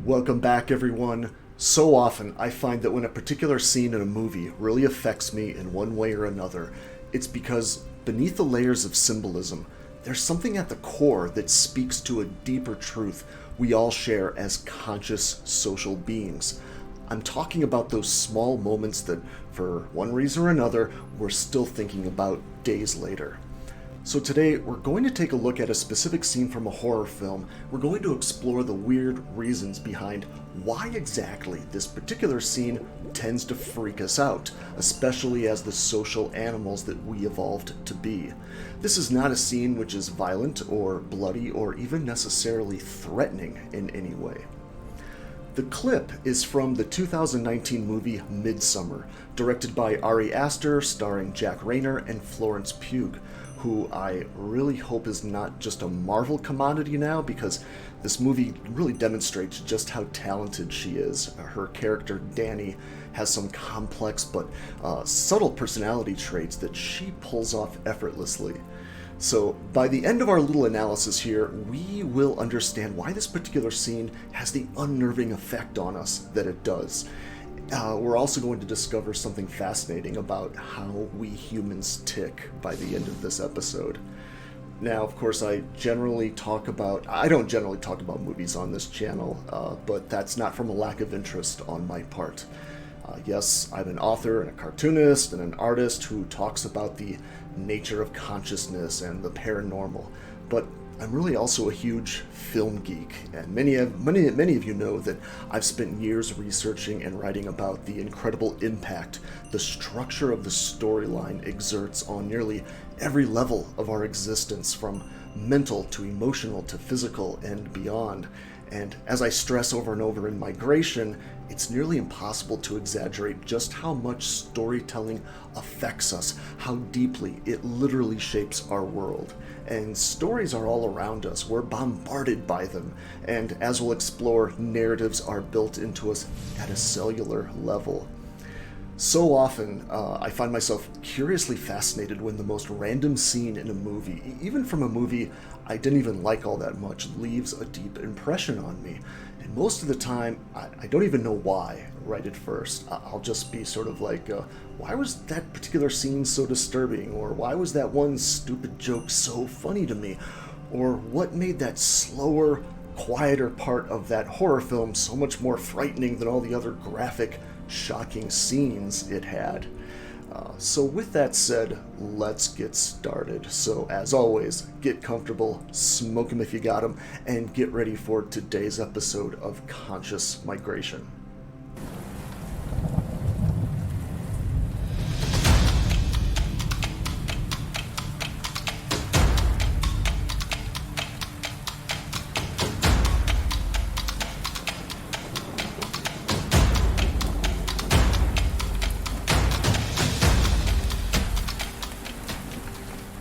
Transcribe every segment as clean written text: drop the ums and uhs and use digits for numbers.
Welcome back, everyone. So often, I find that when a particular scene in a movie really affects me in one way or another, it's because beneath the layers of symbolism, there's something at the core that speaks to a deeper truth we all share as conscious social beings. I'm talking about those small moments that, for one reason or another, we're still thinking about days later. So today, we're going to take a look at a specific scene from a horror film. We're going to explore the weird reasons behind why exactly this particular scene tends to freak us out, especially as the social animals that we evolved to be. This is not a scene which is violent or bloody or even necessarily threatening in any way. The clip is from the 2019 movie Midsommar, directed by Ari Aster, starring Jack Reynor and Florence Pugh, who I really hope is not just a Marvel commodity now, because this movie really demonstrates just how talented she is. Her character, Dani, has some complex but subtle personality traits that she pulls off effortlessly. So, by the end of our little analysis here, we will understand why this particular scene has the unnerving effect on us that it does. We're also going to discover something fascinating about how we humans tick by the end of this episode. Now, of course, I don't generally talk about movies on this channel, but that's not from a lack of interest on my part. Yes, I'm an author and a cartoonist and an artist who talks about the nature of consciousness and the paranormal, but I'm really also a huge film geek, and many of you know that I've spent years researching and writing about the incredible impact the structure of the storyline exerts on nearly every level of our existence, from mental to emotional to physical and beyond. And as I stress over and over in Migration, it's nearly impossible to exaggerate just how much storytelling affects us, how deeply it literally shapes our world. And stories are all around us, we're bombarded by them, and as we'll explore, narratives are built into us at a cellular level. So often, I find myself curiously fascinated when the most random scene in a movie, even from a movie I didn't even like all that much, leaves a deep impression on me. And most of the time, I don't even know why right at first. I'll just be sort of like, why was that particular scene so disturbing? Or why was that one stupid joke so funny to me? Or what made that slower, quieter part of that horror film so much more frightening than all the other graphic, shocking scenes it had? So with that said, let's get started. So as always, get comfortable, smoke them if you got them, and get ready for today's episode of Conscious Migration.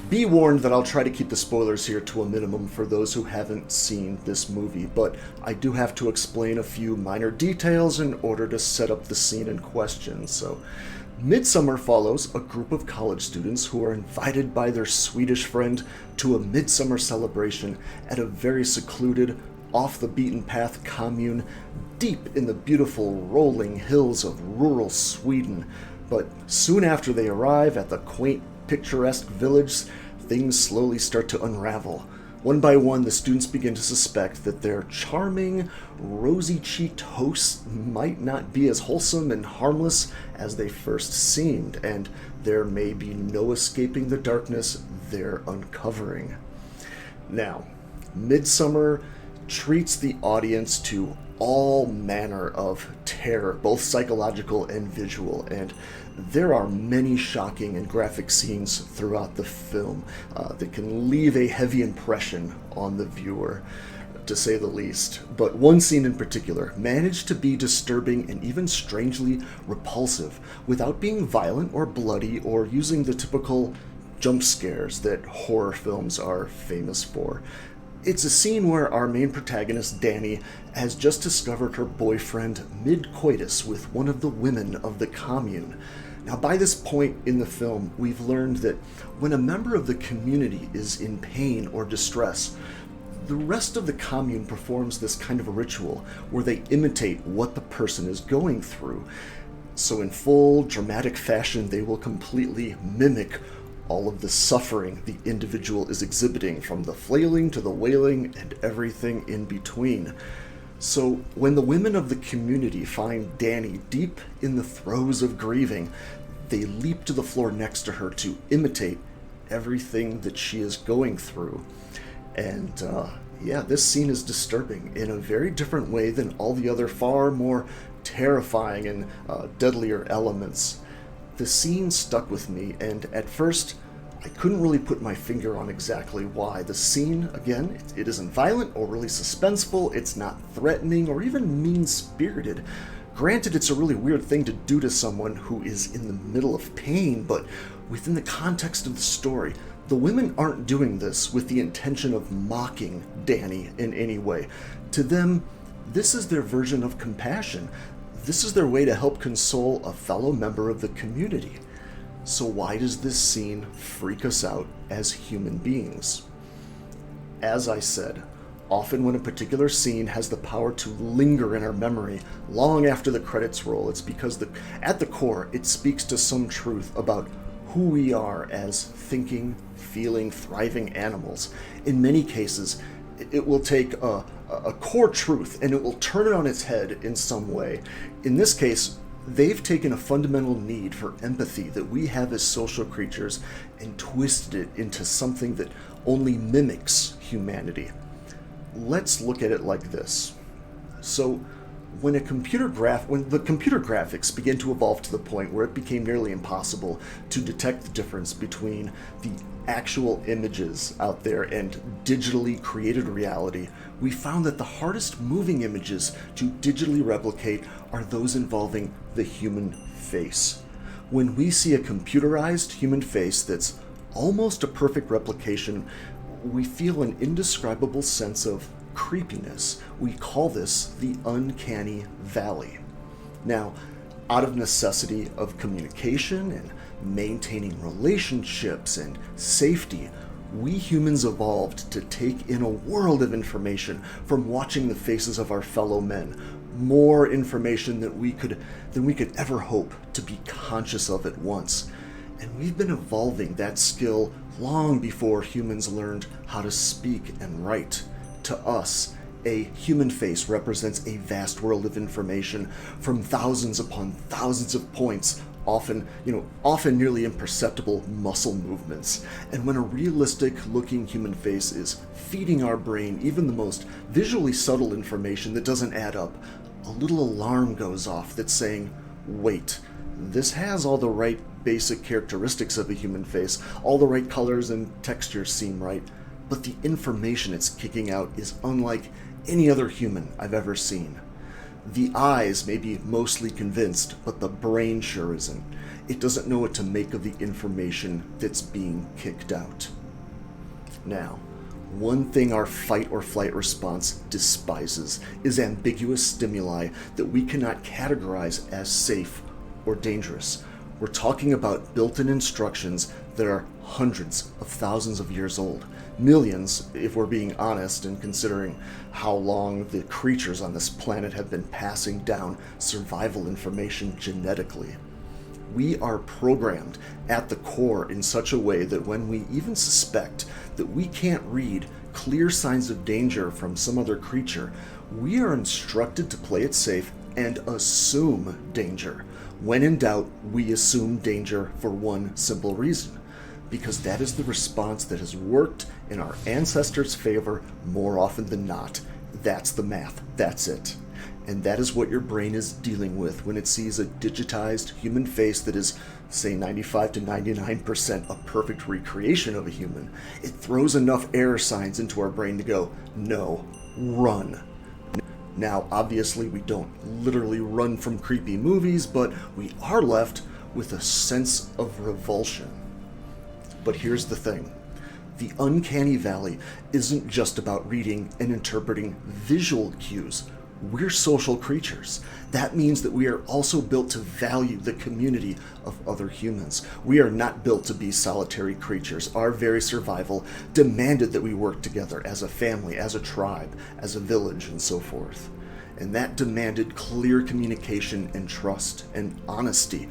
Be warned that I'll try to keep the spoilers here to a minimum for those who haven't seen this movie, but I do have to explain a few minor details in order to set up the scene in question. So, Midsommar follows a group of college students who are invited by their Swedish friend to a midsummer celebration at a very secluded, off-the-beaten-path commune deep in the beautiful rolling hills of rural Sweden. But soon after they arrive at the quaint, picturesque village, things slowly start to unravel. One by one, the students begin to suspect that their charming, rosy-cheeked hosts might not be as wholesome and harmless as they first seemed, and there may be no escaping the darkness they're uncovering. Now, Midsommar treats the audience to all manner of terror, both psychological and visual, and there are many shocking and graphic scenes throughout the film that can leave a heavy impression on the viewer, to say the least. But one scene in particular managed to be disturbing and even strangely repulsive without being violent or bloody or using the typical jump scares that horror films are famous for. It's a scene where our main protagonist, Dani, has just discovered her boyfriend mid-coitus with one of the women of the commune. Now, by this point in the film, we've learned that when a member of the community is in pain or distress, The rest of the commune performs this kind of a ritual where they imitate what the person is going through. So in full dramatic fashion, they will completely mimic all of the suffering the individual is exhibiting, from the flailing to the wailing and everything in between. So when the women of the community find Dani deep in the throes of grieving, they leap to the floor next to her to imitate everything that she is going through. And this scene is disturbing in a very different way than all the other far more terrifying and deadlier elements. The scene stuck with me, and at first I couldn't really put my finger on exactly why. The scene, again, it isn't violent or really suspenseful, it's not threatening or even mean-spirited. Granted, it's a really weird thing to do to someone who is in the middle of pain, but within the context of the story, the women aren't doing this with the intention of mocking Dani in any way. To them, this is their version of compassion. This is their way to help console a fellow member of the community. So why does this scene freak us out as human beings? As I said, often when a particular scene has the power to linger in our memory long after the credits roll, it's because at the core it speaks to some truth about who we are as thinking, feeling, thriving animals. In many cases, it will take a core truth and it will turn it on its head in some way. In this case, they've taken a fundamental need for empathy that we have as social creatures and twisted it into something that only mimics humanity. Let's look at it like this. So, when the computer graphics began to evolve to the point where it became nearly impossible to detect the difference between the actual images out there and digitally created reality, we found that the hardest moving images to digitally replicate are those involving the human face. When we see a computerized human face that's almost a perfect replication, we feel an indescribable sense of creepiness. We call this the uncanny valley. Now, out of necessity of communication and maintaining relationships and safety, we humans evolved to take in a world of information from watching the faces of our fellow men, more information than we could ever hope to be conscious of at once. And we've been evolving that skill long before humans learned how to speak and write. To us, a human face represents a vast world of information from thousands upon thousands of points, often nearly imperceptible muscle movements. And when a realistic looking human face is feeding our brain even the most visually subtle information that doesn't add up, a little alarm goes off that's saying, wait, this has all the right basic characteristics of a human face, all the right colors and textures seem right, but the information it's kicking out is unlike any other human I've ever seen. The eyes may be mostly convinced, but the brain sure isn't. It doesn't know what to make of the information that's being kicked out. Now, one thing our fight or flight response despises is ambiguous stimuli that we cannot categorize as safe or dangerous. We're talking about built-in instructions that are hundreds of thousands of years old. Millions, if we're being honest, and considering how long the creatures on this planet have been passing down survival information genetically. We are programmed at the core in such a way that when we even suspect that we can't read clear signs of danger from some other creature, we are instructed to play it safe and assume danger. When in doubt, we assume danger for one simple reason. Because that is the response that has worked in our ancestors' favor more often than not. That's the math. That's it. And that is what your brain is dealing with when it sees a digitized human face that is, say, 95 to 99% a perfect recreation of a human. It throws enough error signs into our brain to go, no, run. Now, obviously, we don't literally run from creepy movies, but we are left with a sense of revulsion. But here's the thing. The uncanny valley isn't just about reading and interpreting visual cues. We're social creatures. That means that we are also built to value the community of other humans. We are not built to be solitary creatures. Our very survival demanded that we work together as a family, as a tribe, as a village, and so forth. And that demanded clear communication and trust and honesty.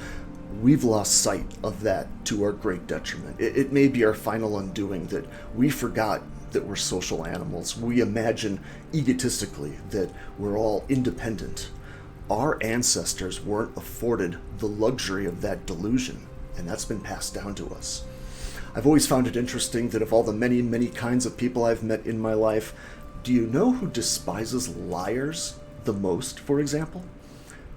We've lost sight of that to our great detriment. It may be our final undoing that we forgot that we're social animals. We imagine egotistically that we're all independent. Our ancestors weren't afforded the luxury of that delusion, and that's been passed down to us. I've always found it interesting that of all the many, many kinds of people I've met in my life, do you know who despises liars the most, for example?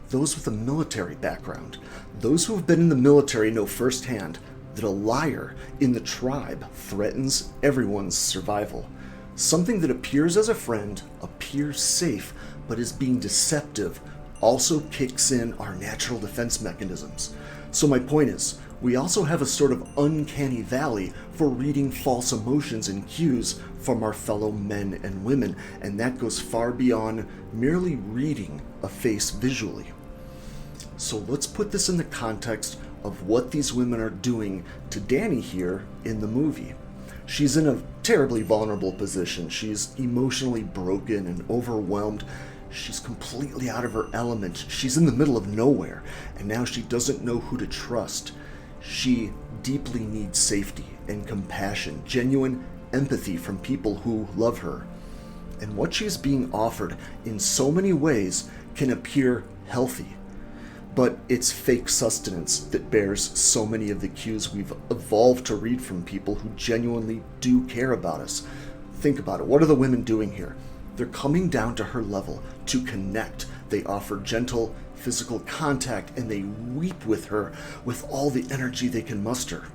Those with a military background. Those who have been in the military know firsthand that a liar in the tribe threatens everyone's survival. Something that appears as a friend, appears safe, but is being deceptive, also kicks in our natural defense mechanisms. So my point is, we also have a sort of uncanny valley for reading false emotions and cues from our fellow men and women, and that goes far beyond merely reading a face visually. So let's put this in the context of what these women are doing to Dani here in the movie. She's in a terribly vulnerable position. She's emotionally broken and overwhelmed. She's completely out of her element. She's in the middle of nowhere, and now she doesn't know who to trust. She deeply needs safety and compassion, genuine empathy from people who love her. And what she's being offered in so many ways can appear healthy, but it's fake sustenance that bears so many of the cues we've evolved to read from people who genuinely do care about us. Think about it. What are the women doing here? They're coming down to her level to connect. They offer gentle physical contact, and they weep with her with all the energy they can muster.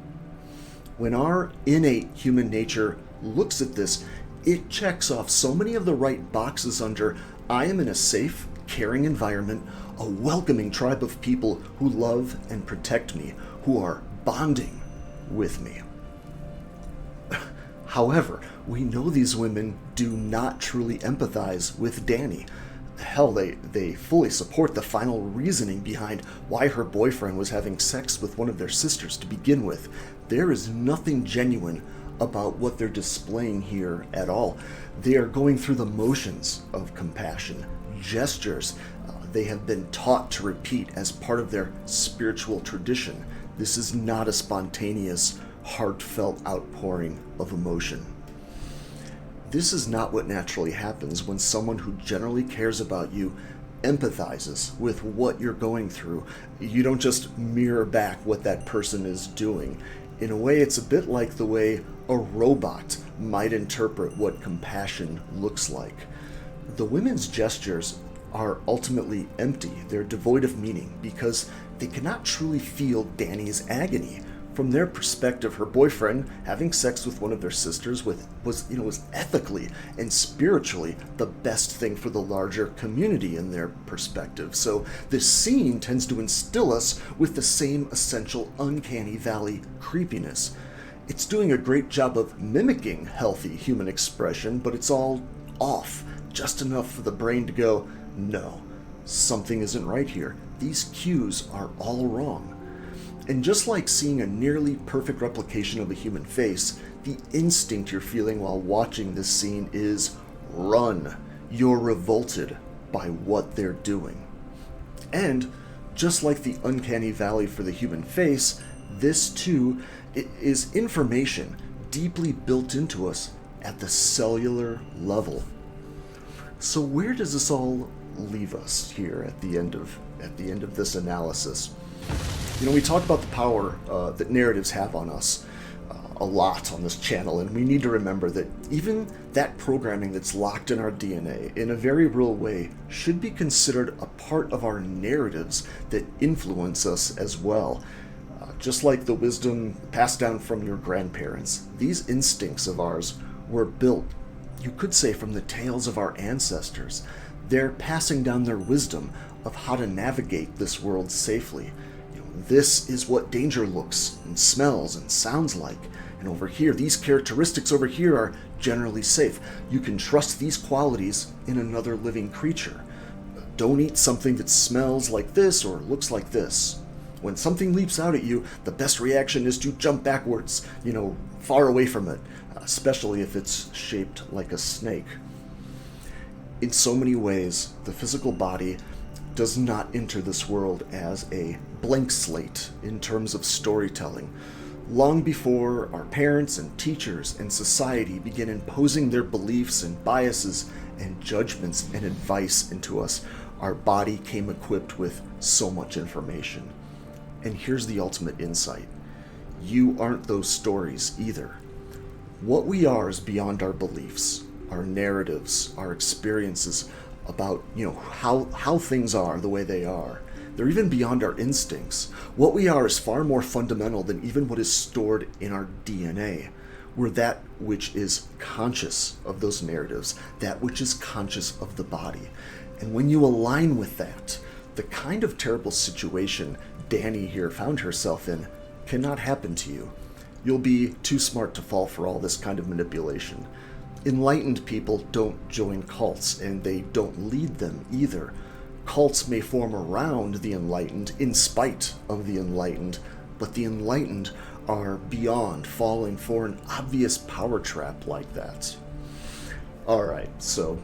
When our innate human nature looks at this, it checks off so many of the right boxes under, I am in a safe, caring environment, a welcoming tribe of people who love and protect me, who are bonding with me. However, we know these women do not truly empathize with Dani. Hell, they fully support the final reasoning behind why her boyfriend was having sex with one of their sisters to begin with. There is nothing genuine about what they're displaying here at all. They are going through the motions of compassion, gestures they have been taught to repeat as part of their spiritual tradition. This is not a spontaneous, heartfelt outpouring of emotion. This is not what naturally happens when someone who generally cares about you empathizes with what you're going through. You don't just mirror back what that person is doing. In a way, it's a bit like the way a robot might interpret what compassion looks like. The women's gestures are ultimately empty. They're devoid of meaning because they cannot truly feel Dani's agony. From their perspective, her boyfriend having sex with one of their sisters was ethically and spiritually the best thing for the larger community in their perspective. So this scene tends to instill us with the same essential uncanny valley creepiness. It's doing a great job of mimicking healthy human expression, but it's all off, just enough for the brain to go, no, something isn't right here. These cues are all wrong. And just like seeing a nearly perfect replication of a human face, the instinct you're feeling while watching this scene is run. You're revolted by what they're doing. And just like the uncanny valley for the human face, this too is information deeply built into us at the cellular level. So where does this all leave us here at the end of this analysis? We talk about the power that narratives have on us a lot on this channel, and we need to remember that even that programming that's locked in our DNA in a very real way should be considered a part of our narratives that influence us as well. Just like the wisdom passed down from your grandparents, these instincts of ours were built, you could say, from the tales of our ancestors. They're passing down their wisdom of how to navigate this world safely. This is what danger looks and smells and sounds like. And over here, these characteristics over here are generally safe. You can trust these qualities in another living creature. Don't eat something that smells like this or looks like this. When something leaps out at you, the best reaction is to jump backwards, far away from it, especially if it's shaped like a snake. In so many ways, the physical body does not enter this world as a blank slate in terms of storytelling. Long before our parents and teachers and society begin imposing their beliefs and biases and judgments and advice into us, our body came equipped with so much information. And here's the ultimate insight. You aren't those stories either. What we are is beyond our beliefs, our narratives, our experiences about, how things are the way they are. They're even beyond our instincts. What we are is far more fundamental than even what is stored in our DNA. We're that which is conscious of those narratives, that which is conscious of the body. And when you align with that, the kind of terrible situation Danny here found herself in cannot happen to you. You'll be too smart to fall for all this kind of manipulation. Enlightened people don't join cults, and they don't lead them either. Cults may form around the enlightened in spite of the enlightened, but the enlightened are beyond falling for an obvious power trap like that. Alright, so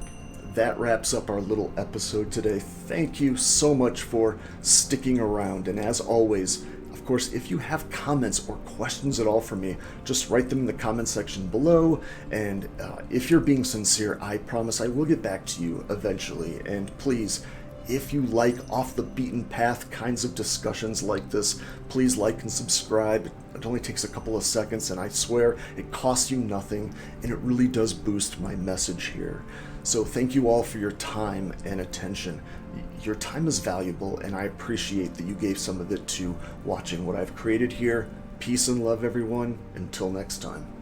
that wraps up our little episode today. Thank you so much for sticking around, and as always, of course, if you have comments or questions at all for me, just write them in the comment section below, and if you're being sincere, I promise I will get back to you eventually. And please, if you like off the beaten path kinds of discussions like this, please like and subscribe. It only takes a couple of seconds, and I swear it costs you nothing, and it really does boost my message here. So thank you all for your time and attention. Your time is valuable, and I appreciate that you gave some of it to watching what I've created here. Peace and love, everyone. Until next time.